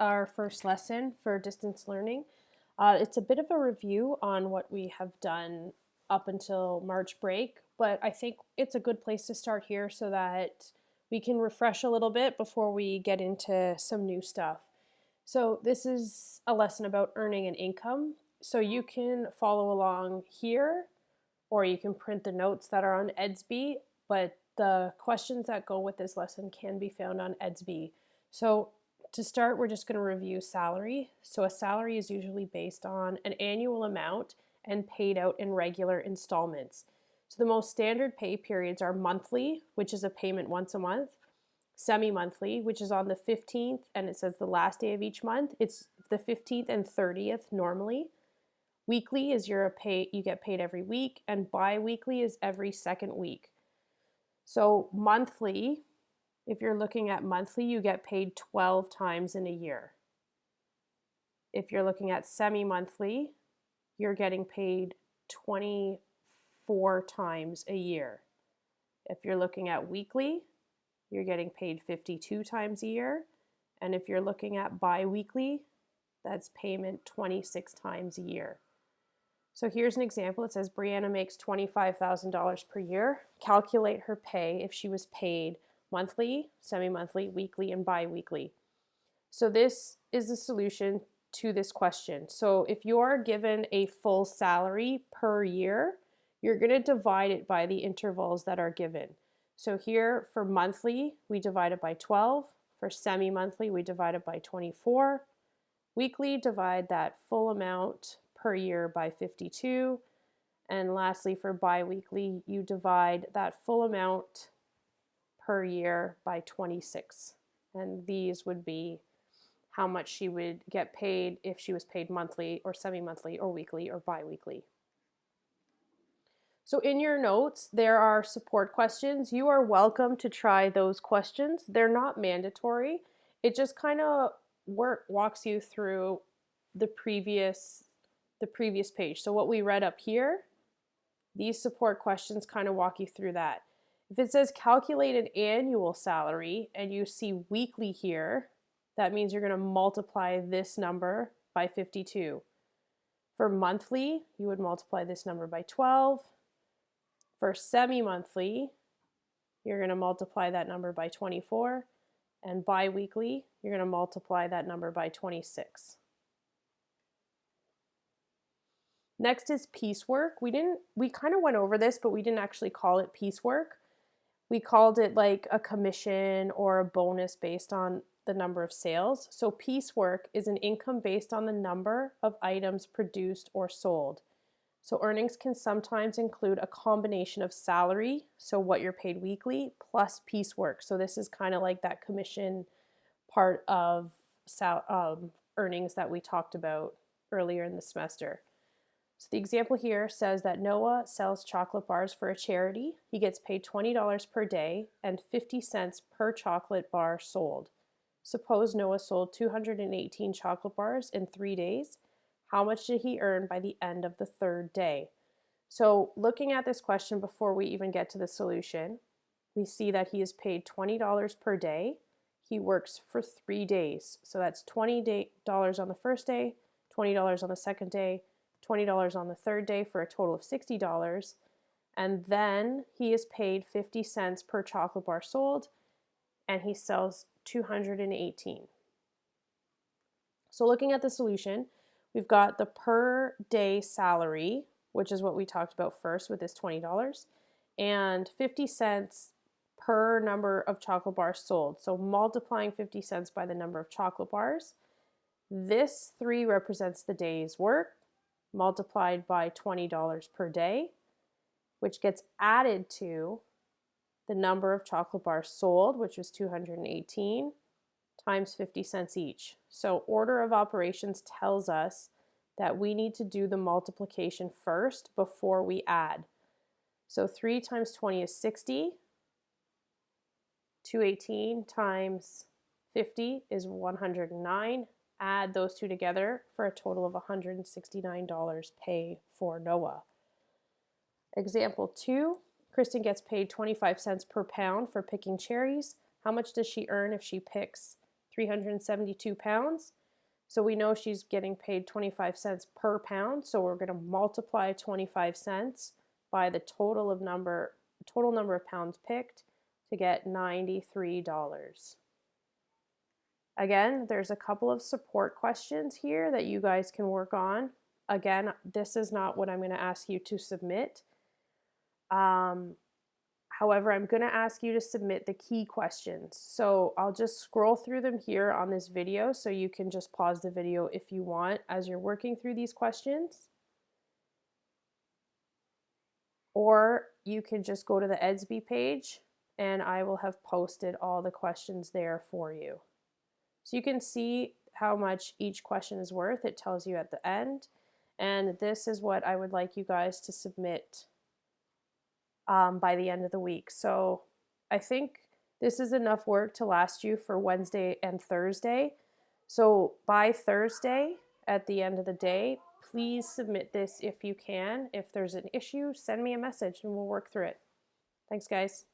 our first lesson for distance learning. It's a bit of a review on what we have done up until March break, but I think it's a good place to start here so that we can refresh a little bit before we get into some new stuff. So this is a lesson about earning an income. So you can follow along here, or you can print the notes that are on Edsby, but the questions that go with this lesson can be found on Edsby. So to start, we're just going to review salary. So a salary is usually based on an annual amount and paid out in regular installments. So the most standard pay periods are monthly, which is a payment once a month, semi-monthly, which is on the 15th, and it says the last day of each month. It's the 15th and 30th normally. Weekly is you get paid every week, and bi-weekly is every second week. So monthly, if you're looking at monthly, you get paid 12 times in a year. If you're looking at semi-monthly, you're getting paid 24 times a year. If you're looking at weekly, you're getting paid 52 times a year. And if you're looking at bi-weekly, that's payment 26 times a year. So here's an example. It says Brianna makes $25,000 per year. Calculate her pay if she was paid monthly, semi-monthly, weekly, and bi-weekly. So this is the solution to this question. So if you are given a full salary per year, you're going to divide it by the intervals that are given. So here for monthly, we divide it by 12. For semi-monthly, we divide it by 24. Weekly, divide that full amount per year by 52. And lastly, for bi-weekly, you divide that full amount per year by 26. And these would be how much she would get paid if she was paid monthly or semi-monthly or weekly or bi-weekly. So in your notes, there are support questions. You are welcome to try those questions. They're not mandatory. It just kind of walks you through the previous page. So what we read up here, these support questions kind of walk you through that. If it says calculate an annual salary and you see weekly here, that means you're going to multiply this number by 52. For monthly, you would multiply this number by 12. For semi-monthly, you're going to multiply that number by 24. And bi-weekly, you're going to multiply that number by 26. Next is piecework. We kind of went over this, but we didn't actually call it piecework. We called it like a commission or a bonus based on the number of sales. So piecework is an income based on the number of items produced or sold. So earnings can sometimes include a combination of salary, so what you're paid weekly, plus piecework. So this is kind of like that commission part of earnings that we talked about earlier in the semester. So the example here says that Noah sells chocolate bars for a charity. He gets paid $20 per day and 50 cents per chocolate bar sold. Suppose Noah sold 218 chocolate bars in 3 days. How much did he earn by the end of the third day? So looking at this question before we even get to the solution, we see that he is paid $20 per day. He works for 3 days. So that's $20 on the first day, $20 on the second day, $20 on the third day for a total of $60. And then he is paid 50 cents per chocolate bar sold, and he sells 218. So looking at the solution, we've got the per day salary, which is what we talked about first with this $20, and 50 cents per number of chocolate bars sold. So multiplying 50 cents by the number of chocolate bars, this 3 represents the day's work multiplied by $20 per day, which gets added to the number of chocolate bars sold, which was 218, times 50 cents each. So order of operations tells us that we need to do the multiplication first before we add. So 3 times 20 is 60. 218 times 50 is 109. Add those two together for a total of $169 pay for Noah. Example 2, Kristen gets paid 25 cents per pound for picking cherries. How much does she earn if she picks 372 pounds. So we know she's getting paid 25 cents per pound. So we're going to multiply 25 cents by the total number of pounds picked to get $93. Again, there's a couple of support questions here that you guys can work on. Again, this is not what I'm going to ask you to submit. However, I'm going to ask you to submit the key questions. So I'll just scroll through them here on this video, so you can just pause the video if you want as you're working through these questions. Or you can just go to the EDSB page and I will have posted all the questions there for you. So you can see how much each question is worth. It tells you at the end. And this is what I would like you guys to submit by the end of the week. So I think this is enough work to last you for Wednesday and Thursday. So by Thursday, at the end of the day, please submit this if you can. If there's an issue, send me a message and we'll work through it. Thanks, guys.